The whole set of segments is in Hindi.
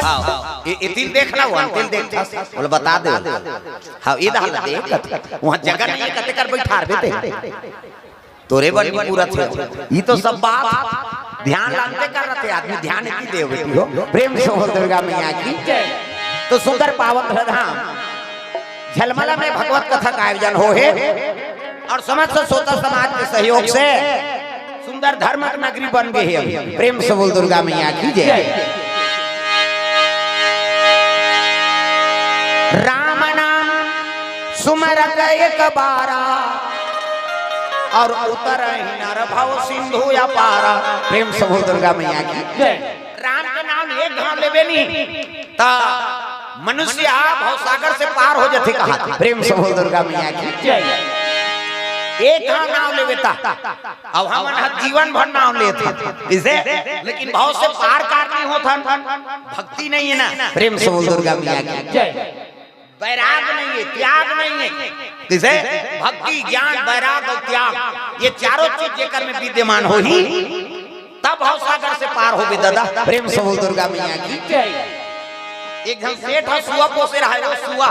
हाँ ये तीन देखना वो तीन देख बोले बता दे हाँ ये दाल देख वहाँ जगह नहीं कते कर बैठा रहे तोरे बन पूरा थे ये तो सब बात ध्यान लाते कर रहे थे आदमी ध्यान इतनी दे बेटी हो प्रेम से बोल दुर्गा मैया की तो सुंदर पावन धाम झलमला में भगवत कथा का आयोजन हो है और समस्त श्रोता समाज के सहयोग से सुंदर धर्मक नगरी बन गई है। प्रेम से बोल दुर्गा मैया की जय। राम नाम सुमरत एक बारा और उतर नर भव सिंधु या पारा। प्रेम से बोल दुर्गा मैया की जय। राम का नाम एक धाम लेवे नहीं ता मनुष्य भवसागर से पार हो जाते कहा। प्रेम से बोल दुर्गा मैया की जय। एक नाम लेवेता अब हम जीवन भर नाम लेते इसे लेकिन भाव से पार कार नहीं होता भक्ति नहीं है ना। प्रेम से बोल दुर्गा मैया की जय। वैराग नहीं है त्याग नहीं है किसे भक्ति ज्ञान वैराग और त्याग ये चारों चीज जेकर में विद्यमान हो ही तब भाव सागर से पार हो दादा। प्रेम से बोल दुर्गा मैया की जय। एक जन सेठ है सुआ पोसे रहा है वो सुआ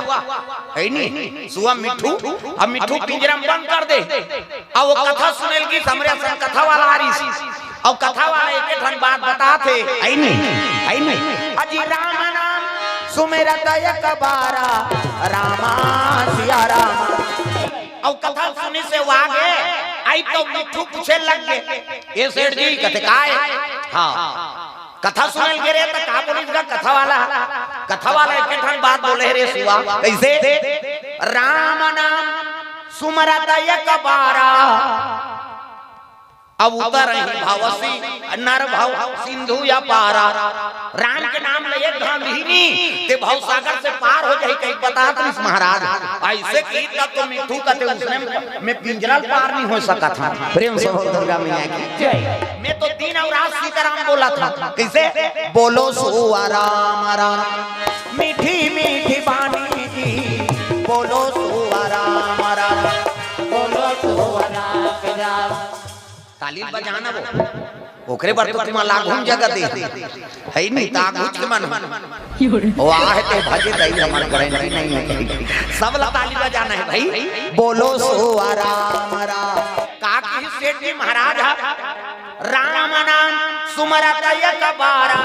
है नहीं सुआ मिठू अब मिठू पिंजरा में बंद कर दे अब वो कथा सुनेल की हमरे संग कथा वाला आ रही और कथा वाला एक ठन बात बताते है नहीं अजी राम नाम सुमेरत एक बारा रामा सिया राम और कथा सुनी से वो आगे आई तो मिठू पूछे लग गए ये सेठ जी कहते काय हाँ कथा सुनल गे रे त का बोलिस का कथा वाला एक ठन बात बोले रे सुआ कैसे राम नाम सुमरत एक बारा अब उतर भावसी नर भव सिंधु या पारा। राम के नाम ले एक धाम ही ते भव सागर से पार हो जाई कहीं बता तो महाराज ऐसे की तो मिठू कहते उसने मैं पिंजरा पार नहीं हो सका था। प्रेम से बोल दुर्गा मैया की जय। मैं तो दिन और रात सीताराम बोला था कैसे बोलो सुआ राम राम मीठी मीठी बानी जी बोलो सुआ राम राम बोलो सुआ राम राम ताली बजाना वो ओकरे बार तो तुम लाखों जगह दे है नहीं ताकुच के मन वो आहे तो भजे दई हमारे गारंटी नहीं है सब ला ताली बजाना है भाई बोलो सुआ राम राम का की सेठ जी महाराज राम नाम सुमरत एक बारा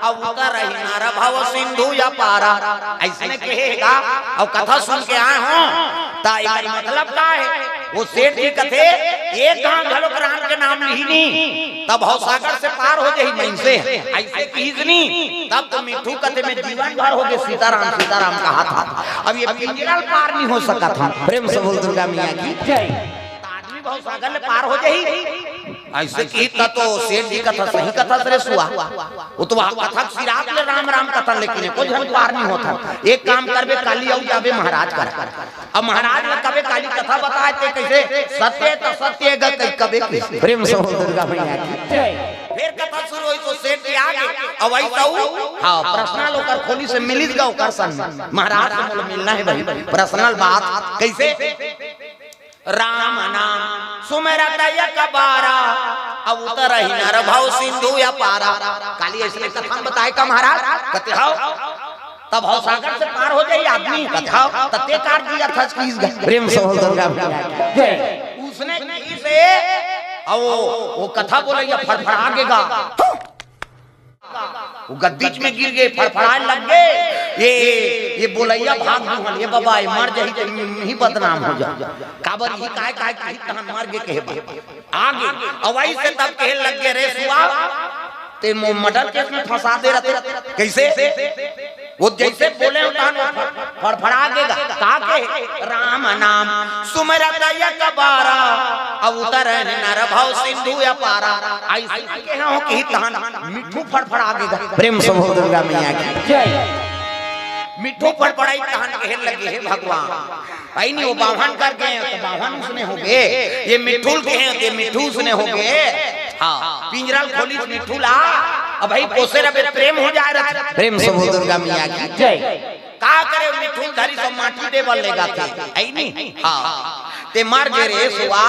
अब उतर नर भव सिंधु या पारा ऐसे कहेगा और कथा सुन के आए हो ता एक मतलब का है वो सेठ जी कथे एक धाम घलोक राम के नाम नहीं तब भव सागर से पार हो जाई नहीं से ऐसे कीजनी तब तो मिठू कथे में जीवन भर हो गए सीताराम सीताराम कहा था अब ये पिंजरा पार नहीं हो सका था। प्रेम से बोल दुर्गा मैया की जय। आदमी भव सागर पार हो जाई ऐसे की तो सेठ जी कथा सही कथा से सुआ वो तो कथा सिरात ले राम राम कथा लेकिन कोई जन पार नहीं होता। एक काम करबे काली आउ जाबे महाराज कर अब महाराज ने कबे काली कथा बताए थे कैसे सत्य तो सत्य गत कबे प्रेम से बोल दुर्गा मैया की जय। फिर कथा शुरू हुई तो सेठ जी आगे अब आई तो हां पर्सनल होकर खोली से मिलिस गओ कर सन महाराज से बोल मिलना है भाई पर्सनल बात कैसे राम नाम सुमेरत एक बारा अब उतर नर भव सिंधु या पारा। काली ऐसे कथा बताए का महाराज कहते हो तब भव सागर से पार हो जाए आदमी कथा तते कार दिया था किस प्रेम से बोल दुर्गा उसने इसे वो कथा बोलेगा फड़फड़ागेगा वो गद्दीच में गिर गए फड़फड़ाने लग गए ये बोलैया भाग दूंगा ये बाबा मर जाही नहीं बदनाम हो जा काबर ही काय तहन मर गए कहे आगे अवाई से तब कहे लग गए रे सुआ ते मर्डर केस में फंसा दे रहते कैसे वो जैसे बोले फड़फड़ागेगा का के राम नाम सुमरत एक बारा अब उतर नर भव सिंधु या पारा ऐसे के हो कि तहन मिठू फड़फड़ागेगा। प्रेम से बोल दुर्गा मैया की जय। मिठू फड़फड़ाई तहन कहे लगे हे भगवान आई नहीं वो बावन कर गए तो बावन उसने हो गए ये मिठू के हैं ये मिठू उसने हो गए हाँ पिंजरा खोली मिठू ला अब भाई पोसे रबे प्रेम हो जाए रहा। प्रेम से बोल दुर्गा मैया की जय। का करे मिठू धरी सब माटी दे बलेगा थे आई नहीं हां ते मर गए रे सुआ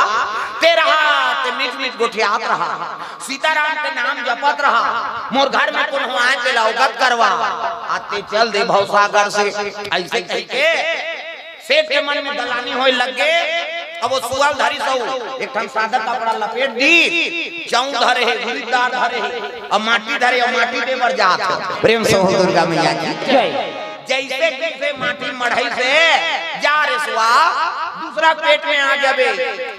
ते रहा ते मीठ मीठ गोठियात रहा, सीताराम के नाम जपत रहा, मोर घर में कुल हुआए के लौगत करवा, आते चल दे भवसागर से। ऐसे कह के सेठ के मन में दलानी होए लग गए। अब वो सुअल धरी सौ एक ठन सादा कपड़ा लपेट दी, चौं धरे है, गुरीदार धरे है, और माटी धरे और माटी दे बर जात है। प्रेम से हो दुर्गा मैया की जय। जैसे जैसे माटी मढ़ई से जा रे सुआ दूसरा पेट में आ जाबे,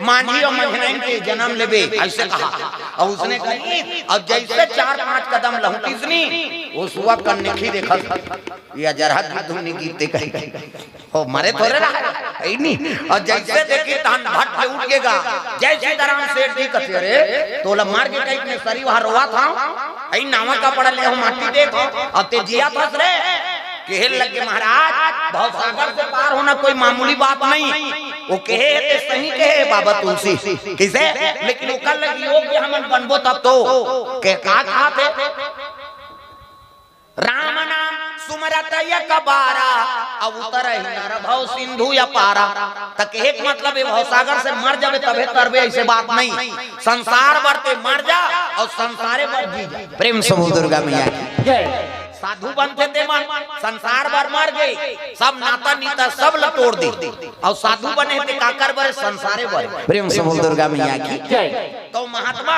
मांझी और मंझनैन के जन्म लेबे, ऐसे कहा। और उसने कही अब जैसे 4-5 कदम लहुटिसनी वो सुआ कन्नेखी देखा या जरहत की धुनी गीते कही हो मरे थोड़े रहा है नहीं। और जैसे देखी तहन भट के उठ गेगा, जय सीताराम सेठ जी कथे रे तोला मार के कहीं ने सरी वहां रोवा था, ऐ नावा का पड़ा ले हो माटी देखो और ते जिया फस रे कहल लगे महाराज भवसागर से पार होना कोई मामूली बात नहीं। वो कहे ते सही कहे बाबा तुलसी किसे, लेकिन वो कल लगी योग्य हमन बनबो तब तो के का कहा थे राम नाम सुमरत यकबारा अब उतर ही नर भव सिंधु या पारा। त कहे के मतलब है भवसागर से मर जावे तबे तरबे, ऐसे बात नहीं। संसार भरते मर जा और संसारे भर जी जा। प्रेम से हो दुर्गा मैया की जय। साधु बनते थे मन संसार भर मर गए, सब नाता नीता सब लतोड़ दी, और साधु बने थे काकर बर संसारे भर। प्रेम से हो दुर्गा मैया की जय। तो महात्मा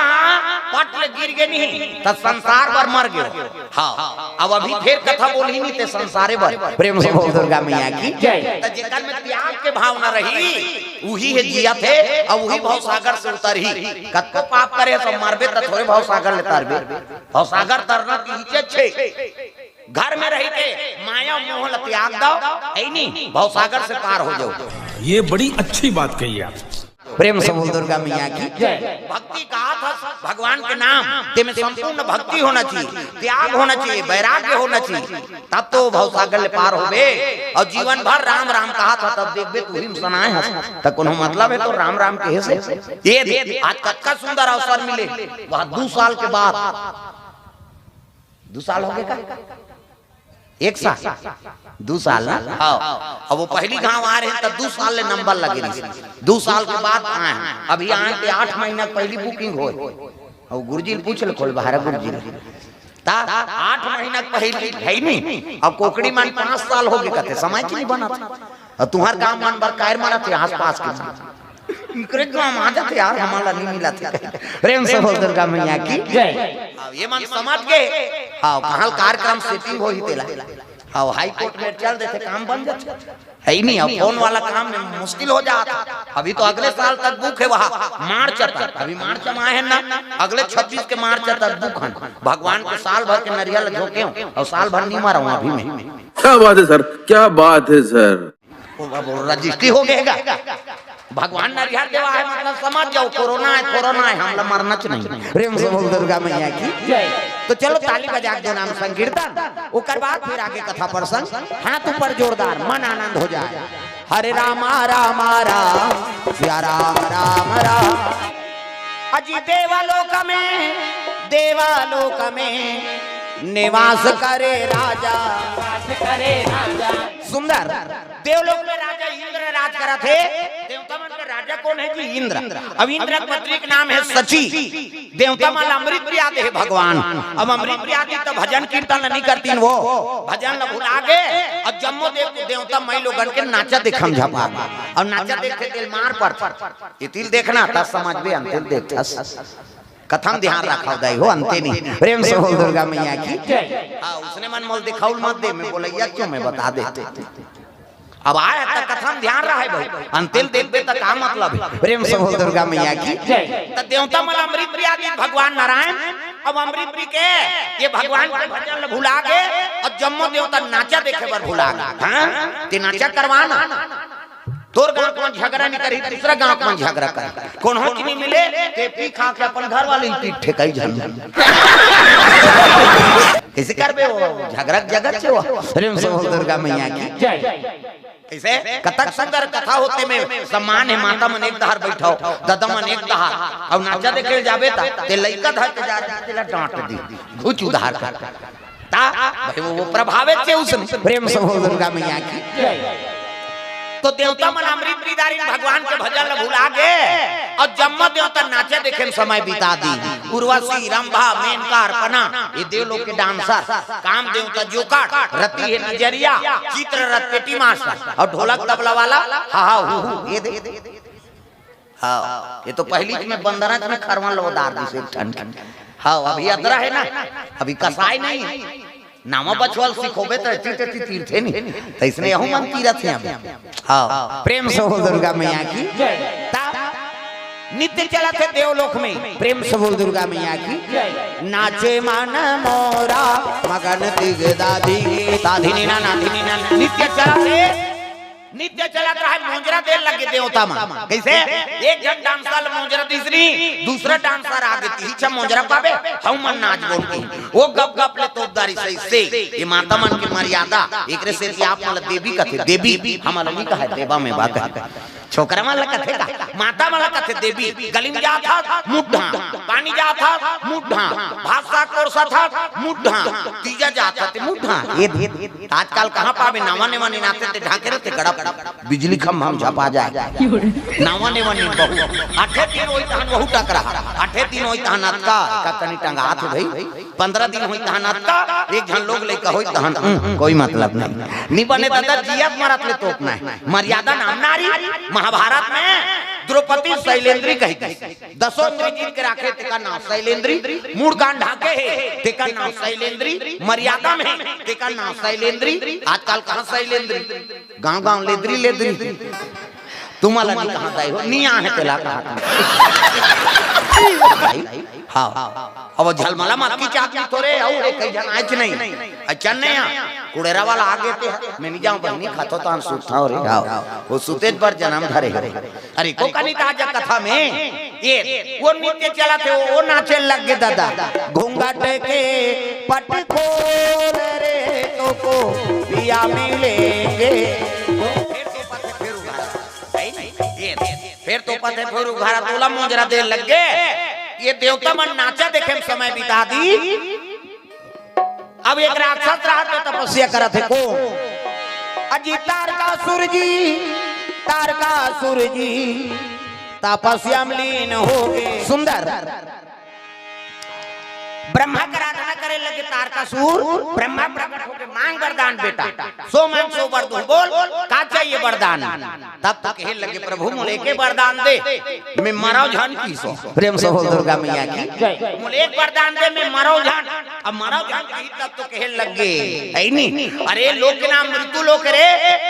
पट गिर गए नहीं तो संसार भर मर गए। हाँ अब अभी फिर कथा बोली नहीं ते संसारे भर। प्रेम से हो दुर्गा मैया की जय। तो जेकर में त्याग के भाव न रही वही है जिया थे और वही भवसागर से उतर ही। कत्तो पाप करे तो मरबे तो थोड़े भवसागर ले तरबे। भवसागर तरना की इज्जत छे, घर में रही के माया मोह त्याग दो, ऐ नहीं भवसागर से पार हो जाओ। ये बड़ी अच्छी बात कही आप। प्रेम से बोल दुर्गा मैया की जय। भक्ति कहा था भगवान के नाम ते में संपूर्ण भक्ति होना चाहिए, त्याग होना चाहिए, वैराग्य होना चाहिए, तब तो भवसागर ले पार होबे। और जीवन भर राम राम कहा था तब देखबे तू ही सुनाए है त कोनो मतलब है तो राम राम कहे से। ये देख आज कतका सुंदर अवसर मिले, वह 2 साल के बाद 2 साल हो गए का 1 साल 2 साल ना। अब वो पहली गांव आ रहे हैं तब 2 साल ले नंबर लगे रही। 2 साल के बाद आए, अभी आए थे 8 महीना पहली बुकिंग हो। और गुरुजी पूछ ले खोल बाहर गुरुजी ता 8 महीना पहले है नहीं। अब कोकड़ी मान 5 साल हो गए कहते समय की नहीं बना था। और तुम्हार गांव मान बर कायर माना थे आस पास के इकरे गांव आ जाते यार हमारा नहीं मिला था। प्रेम से बोल दुर्गा मैया की जय। अब ये मन समझ गए। हाँ कहां कार्यक्रम सेटिंग हो ही तेला। हाँ हाई कोर्ट में चल देते काम बन जाते है ही नहीं। अब फोन वाला काम में मुश्किल हो जाता। अभी तो अगले साल तक बुक है वहाँ मार्च तक, अभी मार्च में आए हैं ना, अगले 26 के मार्च तक बुक है। भगवान के साल भर के नरियल झोंके और साल भर नहीं मारा हूँ अभी में। क्या बात है सर, क्या बात है सर। रजिस्ट्री हो गएगा। भगवान नरियल देवा है मतलब समझ जाओ कोरोना है हमला मरना नहीं। प्रेम से बोल दुर्गा मैया की जय। तो चलो ताली बजा के नाम संकीर्तन, उकर बाद फिर आगे कथा प्रसंग। हाथ ऊपर जोरदार मन आनंद हो जाए। हरे रामा रामा राम सिया राम राम राम। अजी देवालोक में निवास करे राजा, सुंदर देवलोक में राजा इंद्र राज करा थे। देवता मन के राजा कौन है जी? इंद्र। अब इंद्र का पत्नी का नाम है सची। देवता मन अमृत प्रिया दे भगवान। अब अमृत प्रिया दी तो भजन कीर्तन नहीं करती वो, भजन न भुला गए। और जम्मो देवता मई लोगन के नाचा देखम झपा और नाचा देखते दिल मार पर इतिल देखना तब समझ बे अंतिल देखता कथम ध्यान रखा दई हो अंते नहीं। प्रेम से बोल दुर्गा मैया की जय। उसने मन मोल दिखाउल मत दे, मैं बोलैया क्यों मैं बता देते। अब आया त कथम ध्यान रहा है भाई, अंतिल देखबे त का मतलब है। प्रेम से बोल दुर्गा मैया की जय। त देवता मन अमृत प्रिया दी भगवान नारायण। अब अमृत प्रिय के ये भगवान के भजन भुला गए और जम्मो देवता नाचा देखे पर भुला गए। हां ते नाचा करवाना तोर गांव में झगड़ा नहीं करी, दूसरा गांव में झगड़ा कर कौन हो कि नहीं मिले ते पी खा के अपन घर वाली पीठ ठेकाई झन कैसे करबे वो झगड़ा जगत से वो। प्रेम से बोल दुर्गा मैया की जय। कैसे कतक सुंदर कथा होते में सम्मान है। माता मन एक दहार बैठाओ, दादा मन एक दहार और नाचा देखे जाबे ता ते लइका धर के जा तेला डांट दी घुच उधार कर ता भाई वो प्रभावित से उसने। प्रेम से बोल दुर्गा मैया की जय। तो देवता मन अमृत प्रियदारी भगवान के भजन भुला गए और जम्मा देवता नाचे देखे में समय बिता दी। उर्वशी, रंभा, मेनका, अर्पणा ये देवलोक के डांसर, काम देवता जोकाट, रति है नजरिया, चित्ररथ पेटी मास्टर और ढोलक तबला वाला ये दे। हाँ ये तो पहली में बंदरा में खरवा लोदार दी ठंड। हाँ अभी अदरा है ना, अभी कसाई नहीं है। नामा बचवाल सिखोबे तो तीर्थे नहीं, तो इसने यहूं मन तीरथ है अभी। हाँ प्रेम से बोल दुर्गा मैया की। नित्य चला थे देवलोक में, प्रेम से बोल दुर्गा मैया की। नाचे मन मोरा मगन दिग दादी दाधिनी ना नाधिनी ना नित्य चला थे, नित्य चला रहा मोजरा देर लगे देवता में। कैसे एक जन डांसर मोजरा दूसरा डांसर आगे तीसरा मोजरा पावे हम मन नाच बोल के वो गप गप ले तोपदारी से ये माता मन की मर्यादा एकरे से कि आप मतलब देवी कथे देवी हम अलग कहा देवा में बात है छोकरा वाला कथे का माता वाला कथे देवी गली में जा था मुड्ढा पानी जा था मुड्ढा भाषा कोरसा था मुड्ढा तीजा जाता थे मुड्ढा। ये आजकल कहां पावे नावा ने वानी नाते थे ढाके रहते गड़ा बिजली खम हम झपा जाए नावा ने वानी बहु आठे दिन होई तहन बहु टकरा आठे दिन होई तहन अतका का कनी टंगा हाथ भाई 15 दिन होई तहन अतका एक जन लोग लेका होई तहन कोई मतलब नहीं। नी बने दादा जियत मारत ले तोपना है मर्यादा नाम नारी। महाभारत में द्रौपदी शैलेंद्री कहती 10 इंद्री जीत के राखे तेका नाम शैलेंद्री, मूड कान ढाके है तेका नाम शैलेंद्री, मर्यादा में तेका नाम शैलेंद्री। आजकल कहां शैलेंद्री गांव गांव लेद्री तुम्हारा नहीं कहां दाई हो नहीं आहे तेला कहा हाँ अब झलमला मत की चाची तोरे और कई जन आज नहीं अच्छा नहीं कुड़ेरा वाला आगे ते मैं नहीं जाऊं बहनी खातो तो हम सुता और वो सुते पर जन्म धरे अरे को कनी ताजा कथा में ये वो नित्य चला थे वो नाचे लग गए दादा घूंघट के पट खोल रे तो को पिया मिलेंगे फिर तो पते फिर उघारा तोला मोजरा दे लग गए। ये देवता मन नाचा देखे में समय बिता दी। अब एक राक्षस रहा तो तपस्या करा थे को अजी तारकासुर जी तपस्या में लीन हो गए। सुंदर ब्रह्मा का आराधना करे लगे तारकासुर। ब्रह्मा प्रकट होके मांग वरदान बेटा सो मांग सो वर दूं बोल का चाहिए वरदान। तब तक कहे लगे प्रभु मोले के वरदान दे मैं मराओ जान की सो। प्रेम से बोल दुर्गा मैया की। मोले एक वरदान दे मैं मराओ जान। अब मराओ जान की तब तो कहे लगे है नहीं अरे लोग के नाम मृत्यु लोग रे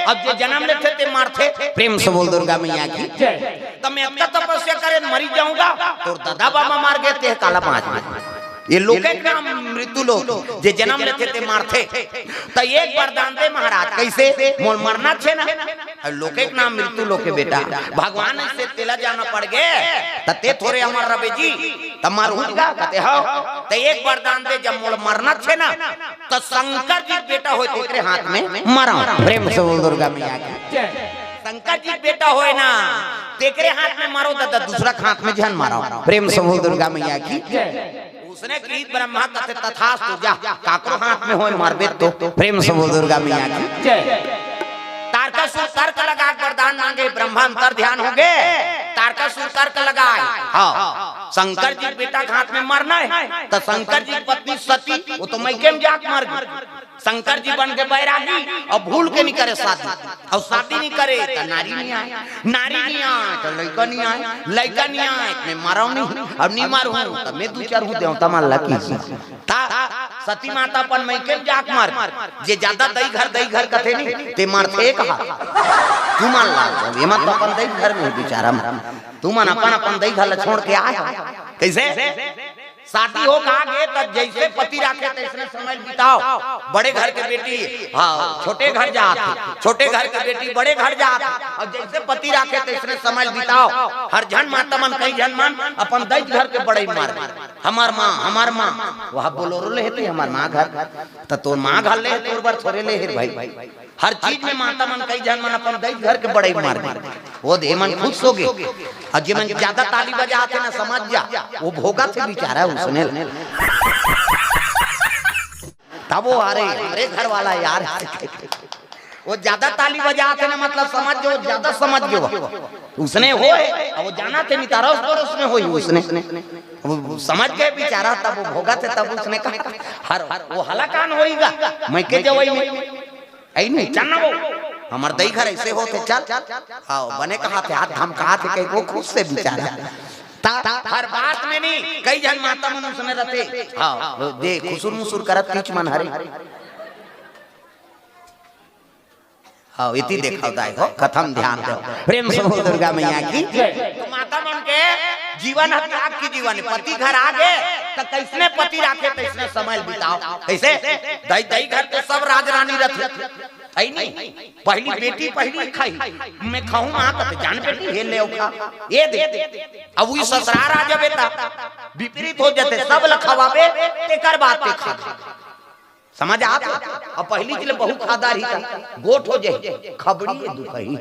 अब जो जन्म लेते थे मारते। प्रेम से बोल दुर्गा मैया की। तब मैं अब तक तपस्या करे मरी जाऊंगा तो दादा बाबा मार गए थे काला पांच ये लोग नाम मृत्यु लोग जे जन्म लेते थे मारते तो एक वरदान दे महाराज कैसे मोल मरना छे ना लोग नाम मृत्यु लोग के बेटा भगवान से तेला जाना पड़ गए तते थोड़े अमर रबे जी तमार हुआ कहते हो तो एक वरदान दे जब मोल मरना छे ना तो शंकर जी बेटा होए तेरे हाथ में मरा। प्रेम से बोल दुर्गा मैया की। शंकर जी बेटा होए ना तेरे हाथ में मारो दादा दूसरा हाथ में जहन मारो। प्रेम से बोल दुर्गा मैया की। उसने की ब्रह्मा कथे तथास्तु जा काकरो हाथ में होए मारबे तो। प्रेम से बोल दुर्गा मैया की। तारकासुर तर्क लगा वरदान मांगे ब्रह्मा अंतर ध्यान हो गए। तारकासुर तर्क लगाए हाँ शंकर जी बेटा के हाथ में मरना है तो शंकर जी पत्नी सती वो तो मैके में जाके मर गई। शंकर जी बन के बैरागी और भूल के नहीं करे शादी और शादी नहीं करे तो नारी नहीं आए तो लड़का नहीं आए लड़का नहीं आए मैं मारा नहीं अब नहीं मारू तो मैं दो चार हूँ देवता मान लकी सती माता अपन मैके में जाके मार जे ज्यादा दई घर कथे नहीं ते मारते कहा तू मान ला ये मत अपन दई घर में बेचारा तू मन अपन दई घर छोड़ के आया कैसे शादी हो कहा गए तब जैसे पति राखे तैसे समय बिताओ। बड़े घर के बेटी हाँ छोटे घर जाते छोटे घर के बेटी बड़े घर जाते और जैसे पति राखे तैसे समय बिताओ। हर जन माता मन कई जन मन अपन दैत घर के बड़े मार हमार माँ वह बोलो ले हमार माँ घर तो तोर माँ घर ले तोर बार थोड़े ले भाई हर चीज में माता मन कई जन मन अपन दैत घर के बड़े मार वो दे मन खुश हो गए और जे मन ज्यादा ताली बजाते ना समझ जा वो भोगा थे बेचारा उसने तब वो आ रहे हमारे घर वाला यार वो ज्यादा ताली बजाते ना मतलब समझ जो ज्यादा समझ गयो उसने हो वो जाना थे मितारा उसने हो उसने वो समझ गए बेचारा तब वो भोगा थे तब उसने कहा हर वो हलाकान होएगा मैं के जवई नहीं ऐ नहीं चल ना वो हमार दई घर ऐसे होते चल हां बने कहा थे हाथ धमका थे कहीं वो खुश से बेचारा हर बात में नहीं कई जन माता मनुष्य में रहते हां देख खुसुर मुसुर करत पीछ मन हरे हाँ इति देखा दाई हो कथम ध्यान दो प्रेम से दुर्गा मैया की तो माता मन के जीवन त्याग की जीवन पति घर आ गए तो कैसने पति राखे कैसने समय बिताओ कैसे दई दई घर तो सब राजरानी रहते आई नहीं पहली बेटी पहली खाई मैं खाऊं मां तो जान बेटी हे ले खा ये दे अब वो ससुराल आ जाबे ता विपरीत हो जाते सब लखवावे तेकर बात पे खा समझ आ अब पहली जिले बहुत खादारी था गोठ हो जाए खबड़ी दुखई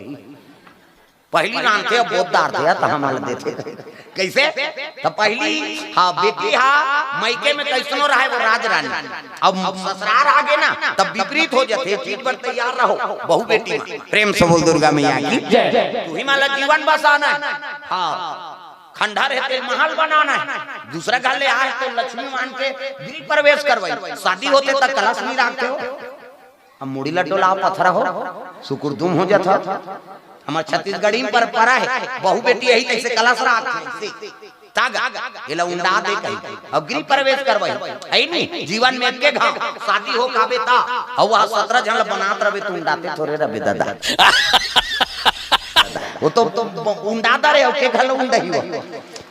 पहली रांधे बोधदार थे तो हमारे देते कैसे तो पहली हाँ बेटी हाँ मैके में कैसनो रहे वो राजरानी अब ससुराल आ गए ना तब विपरीत हो जाते चीज पर तैयार रहो बहु बेटी प्रेम से बोल दुर्गा मैया की तू ही माला जीवन बसाना है हाँ खंडा रहते महल बनाना है दूसरा घर ले आए तो लक्ष्मी मान के गृह प्रवेश करवाई शादी होते तक कलश नहीं रखते हो अब मुड़ी लड्डोला पत्थर हो सुकुरदुम हो जाता हमार छत्तीसगढ़ी में परंपरा है बहु बेटी यही कैसे कलश रखते तागा उंडा दे अब गृह प्रवेश करवाई है नहीं जीवन में के घाव शादी हो काबे ता और वह 17 जन बनात रहे तो उंडाते थोड़े रहे दादा वो तो उंडाता रहे के घर उंडही हो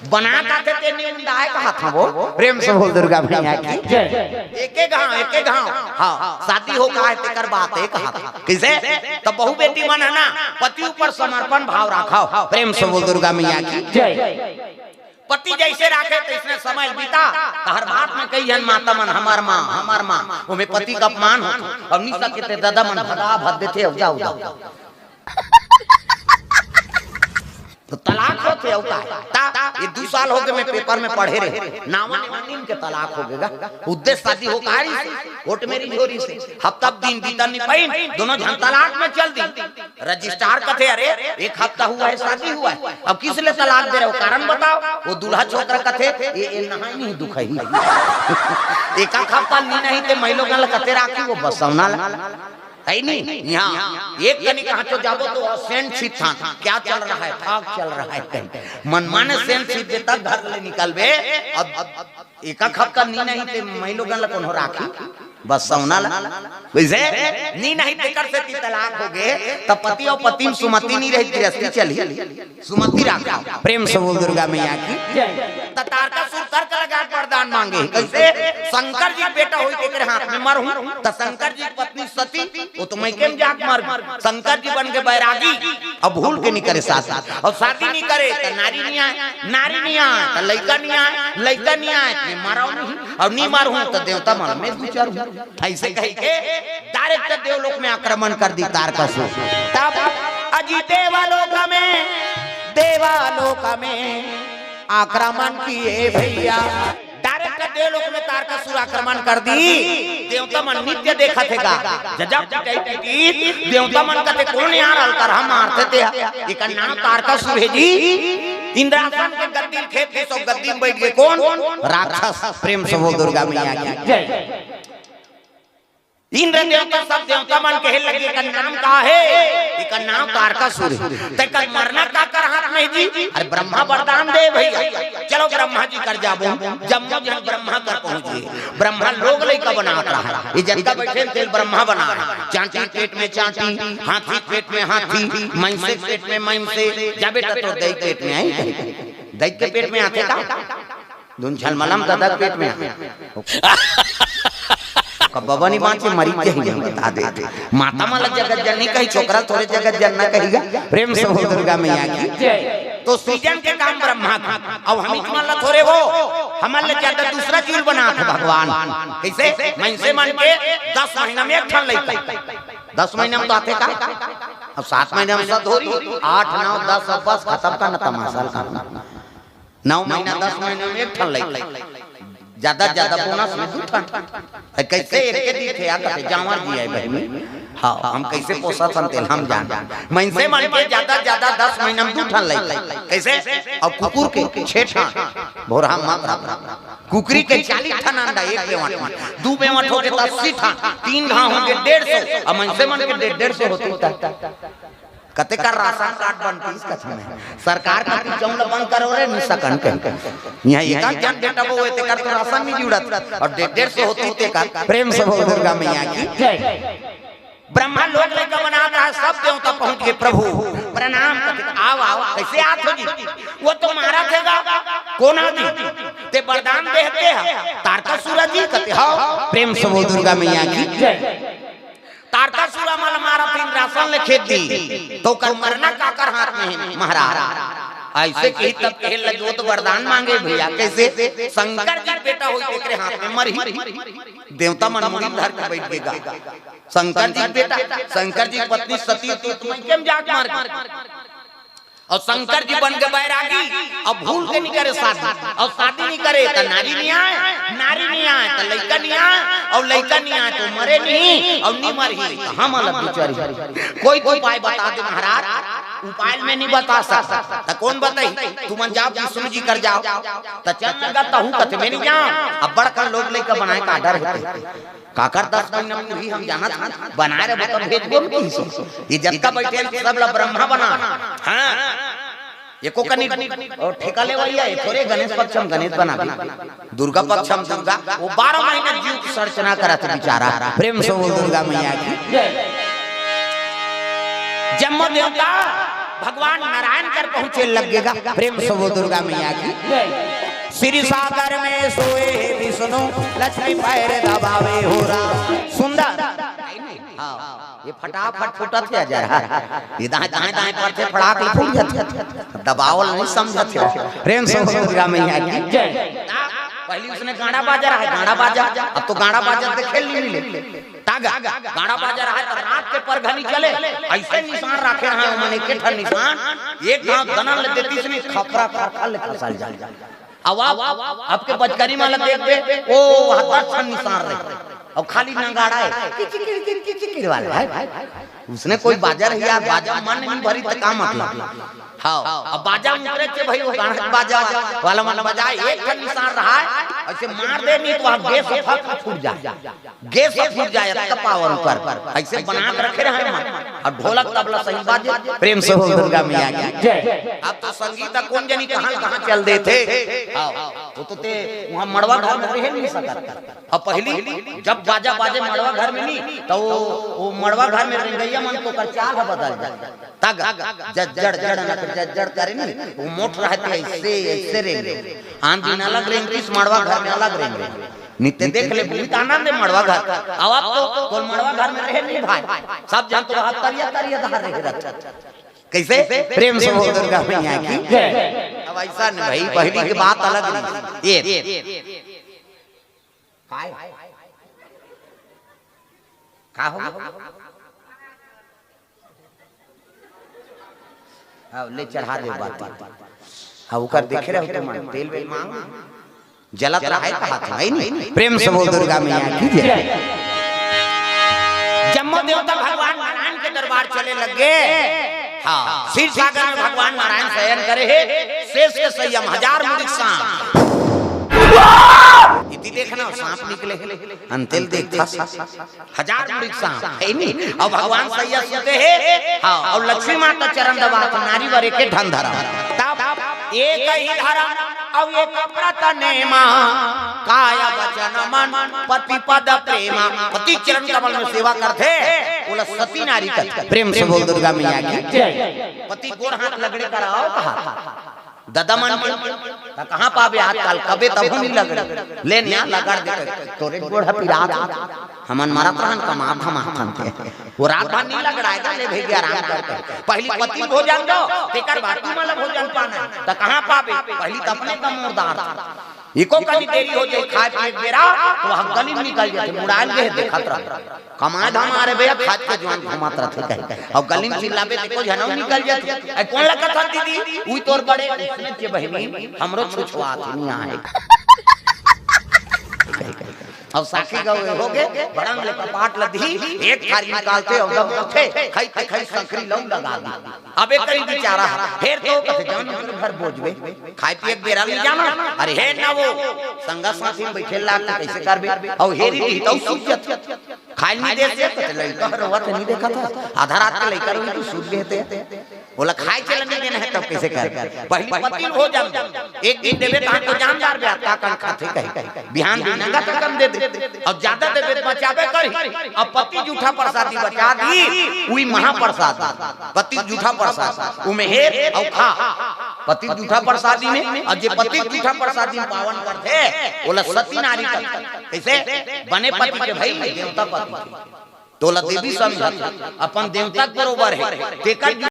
बनाता थे ते नहीं उंडाए कहा था वो प्रेम से बोल दुर्गा मैया की एक गांव हां शादी हो का है तेकर बात है कहा किसे तो बहु बेटी मन है ना पति ऊपर समर्पण भाव रखाओ प्रेम से बोल दुर्गा मैया की पति जैसे राखे तो इसने समय बीता हर बात में कई जन माता मन हमार मां वो में पति का अपमान हो अब नहीं सकते दादा मन भगा भद देते जाओ जाओ तो तलाक होते ये 2 साल हो गए मैं पेपर में पढ़े रहे नामा के तलाक हो गएगा उद्देश्य शादी हो कारी से कोर्ट मेरी झोरी से हफ्ता दिन बीता नहीं पाई दोनों जन तलाक में चल दी रजिस्ट्रार कथे अरे 1 हफ्ता हुआ है शादी हुआ है अब किस लिए तलाक दे रहे हो कारण बताओ वो दूल्हा छोकरा कथे ये नहीं दुख ही एक हफ्ता नहीं थे महिलों का कथे राखी वो बसौना है नहीं यहाँ एक कनी कहा तो जाबो तो सेंट सीट था क्या चल रहा है ठाक चल रहा है मनमाने सेंट सीट देता घर ले निकलबे अब एक हफ्ता नहीं थे महिलों का कौन हो राखी बस सौना वैसे नहीं तेकर से तलाक हो गए तब पति और पत्नी सुमति नहीं रही गृहस्थी चली सुमति रखा प्रेम से बोल दुर्गा मैया की तार का सुर तर्क लगा वरदान मांगे कैसे शंकर जी बेटा होई तेरे हाथ में मर हूं तो शंकर जी पत्नी सती वो तो मैं केम जाक मर शंकर जी बन के बैरागी अब भूल के नहीं करे साथ और शादी नहीं करे तो नारी नहीं आए तो लड़का नहीं आए मराओ नहीं और नहीं मारू तो देवता मन में विचार ऐसे कह के डायरेक्ट देवलोक में आक्रमण कर दी तारकासुर तब अजी देवालोक में आक्रमण किए भैया डायरेक्ट देवलोक में तारकासुर आक्रमण कर दी देवता मन नित्य देखा थेगा जब देवता मन कहते कौन यार हलकर हम मारते थे एक नाम तारकासुर है जी इंद्रासन के गद्दी खेत में सब गद्दी में बैठ गए कौन राक्षस प्रेम से बोल दुर्गा मैया की इंद्र देवता सब देवता मन कहे लगे का नाम का है एक नाम तारकासुर है तक मरना का कर हाथ में जी अरे ब्रह्मा वरदान दे भैया चलो ब्रह्मा जी कर जाबो जब जब ब्रह्मा कर पहुंचे ब्रह्मा लोग लइका बनात रहा ये जगह बैठे थे ब्रह्मा बना चांटी पेट में चांटी हाथी पेट में हाथी मैंसे पेट में मैंसे जा बेटा तो दई पेट में आई दई के पेट में आते का धुन झलमलम दादा पेट में बाबा नहीं बाँचे मरी के ही बता देते माता माला जगत जननी कही छोकरा थोड़े जगत जनना कहेगा प्रेम से बोल दुर्गा मैया की तो सृजन के काम ब्रह्मा का अब हम माला थोड़े हो हमारे ज्यादा दूसरा चीज बना था भगवान कैसे मैं से मान के 10 महीना में एक ठन लेता 10 महीने में तो आते का अब 7 महीने में सब धोरी 8 9 10 अब बस खत्म का न तमाशा का 9 महीना 10 महीने में एक ठन लेता ज्यादा बोनस में दूठन कैसे एक के दी थे आके जावर दिया है बहनी। हां हम कैसे पोसा संतेल हम जान महीने मन के ज्यादा 10 महीना में दूठन लई कैसे और कुकुर के 6 ठन भोरा मात्रा कुकरी के 40 ठन अंडा एक बेवट में 2 बेवट हो के 80 ठन 3 घाव हो के 150 और महीने मन के 150 होती कते का राशन कार्ड बनती इसका छने सरकार का चौल बंद करो रे निसकन के यहां एक जन बेटा वो होते कर राशन नहीं जुड़त और 150 होती ते का प्रेम से बोल दुर्गा मैया की जय। ब्रह्मा लोक लेकर बनाता है सब देवता पहुंच गए प्रभु प्रणाम करते आओ कैसे आत होगी वो तो मारा थेगा कौन आदि ते वरदान देते हैं तारका सूरज जी कहते हां प्रेम से बोल दुर्गा मैया की तारका सूरा माल मारा तीन राशन ले खेत दी तो कर मरना का कर हाथ में है महाराज ऐसे कही तब कहे लजो तो वरदान मांगे भैया कैसे शंकर जी बेटा होई तेरे हाथ में मरही देवता मन मुड़ी धर के बैठ गएगा शंकर जी बेटा शंकर जी पत्नी सती तो तुम केम जाग मार और शंकर जी बन के बैरागी अब भूल के नहीं करे शादी और शादी नहीं करे तो नारी नहीं आए तो लड़का नहीं आए और लड़का नहीं आए तो मरे नहीं और नहीं मरी तो हम अलग बेचारी कोई उपाय बता दे महाराज उपाय में नहीं बता सकता तो कौन बताई तुम जाओ विष्णु जी कर जाओ तो चल लगा तो हूं कते में नहीं जाओ अब बड़का लोग लड़का बनाए का डर होते काकर 10 महीना में ही हम जाना था बना रहे बता भेज दो ये जब का बैठे सब ला ब्रह्मा बना हां ये को कनी और ठेका ले भैया ये थोड़े गणेश पक्षम गणेश बना दुर्गा पक्षम दुर्गा वो 12 महीने जीव की सर्चना करा था बेचारा प्रेम से बोल दुर्गा मैया की जम्मो देवता भगवान नारायण कर पहुंचे लगेगा प्रेम से बोल दुर्गा मैया की श्री सागर में सोए विष्णु लक्ष्मी पैर दबावे हो रहा सुंदर ये फटाफट फुटत है जरा ये दाएं पर थे फड़ाक फूट जाते दबावल नहीं समझते प्रेम से बोल दुर्गा मैया की पहले उसने गाना बाजा रहा है गाना बाजा अब तो गाना बाजा से खेल नहीं ले तागा गाना बाजा रहा है तो रात के पर घनी चले ऐसे निशान रखे रहा है मैंने के ठन निशान एक गांव गना ले देती इसने खपरा खा ले खसल जा अब आपके बचकरी वाला देख दे ओ हाथ ठन निशान रहे और खाली नगाड़ा है किचिकिर वाला है उसने कोई बाजा रही बाजा मन नहीं भरी तो काम मतलब हां अब बाजा मुकरे के भाई वो गाना बाजा वाला मन बजा एक ठन निशान रहा है ऐसे मार दे नहीं तो गैस फूट जाए इतना पावर ऊपर ऐसे बना के रखे रहे हैं और ढोलक तबला सही बाजे प्रेम से बोल दुर्गा मैया की अब तो संगीत कौन जानी कहां चल दे थे वो तो ते वहां मड़वा घर में रह नहीं सकता अब पहली जब बाजा बाजे मड़वा घर में नहीं तो वो मड़वा घर में रंगैया मन तो कर चाल बदल जाए तग जड़ करे नहीं वो मोट रहते ऐसे रेंगे आंधी अलग रेंगे इस मड़वा घर में अलग रेंगे नित्य देख ले बहुत आनंद है मड़वा घर अब आप तो मड़वा घर में रहे नहीं भाई सब जन तो हाथ तरिया धार रहे रहते कैसे प्रेम से बोल दुर्गा मैया की अब ऐसा नहीं भाई पहली की बात अलग नहीं ये का हो अब ले चढ़ा दे बात अब उकर देखे रहे तो मन तेल वे मांग जलत रहा है कहा था नहीं प्रेम से बोल दुर्गा मैया की जम्मो देवता भगवान नारायण के दरबार चले लगे हां क्षीर सागर में भगवान नारायण शयन करे है शेष के संयम 1000 मुदिक सांप इति देखना सांप निकले अंतिल देखा 1000 मुदिक सांप है नहीं और भगवान सैया सोते है हां और लक्ष्मी माता चरण दबा नारी वरे के धन धरा तब एक ही धरा अब ये व्रत नेमा काय वचन मन पति पद प्रेमा पति चरण कमल में सेवा करते बोला सती नारी का प्रेम से बोल दुर्गा मैया की पति गोर हाथ लगड़े कराओ कहा दादा मन कहां पावे आजकल कबे तब नहीं लगड़े ले ना लगड़ दे तोरे गोड़ पिरात हमन मारत रहन कमा धमा थनते वो रात भर नहीं लगड़ाएगा ले भेज आराम करते पहली पति भोजन दो तेकर बाटी वाला भोजन पाना त कहां पावे पहली त अपने का मुर्दार इको कभी देरी हो जाए खाए पिए बेरा तो हम गली में निकल जाते मुड़ाल के देखत रह कमाए धाम मारे बे खाद के जवान घुमात रहते कहीं और गली में चिल्लाबे देखो जनौ निकल जाते ए कौन लगा था दीदी उई तोर बड़े उसने के बहिनी हमरो छुछुआ थी नहीं आए अब साखी गए हो गए बड़ंग ले कपाट लदी एक थारी निकालते और दब उठे खाई संकरी लौंग लगा दी। अब एक करी बेचारा फिर तो कथे जान घर बोझबे खाई पिए बेरा नहीं जाना। अरे हे ना वो संगा साथी में बैठे लाग कैसे करबे और हेरी दी तो सूजत खाई नहीं दे से कथे लइका रोवत नहीं देखा था आधा रात के लइका रोई तो सूज बेते बोला खाई चल नहीं देना है तब कैसे कर पहली पतिल हो जा एक दिन देबे कहां को जानदार बे का कन खाते कही बिहान बिनंगा तो कम दे दे अब ज्यादा देबे बचावे करी। अब पति जूठा प्रसादी बचा दी उई महाप्रसाद पति जूठा प्रसाद उमे हेर और खा पति जूठा प्रसादी में और जे पति जूठा प्रसादी में पावन करते बोला सती नारी करते कैसे बने पति के भाई देवता पति तोला देवी समझ अपन देवता बरोबर है तेकर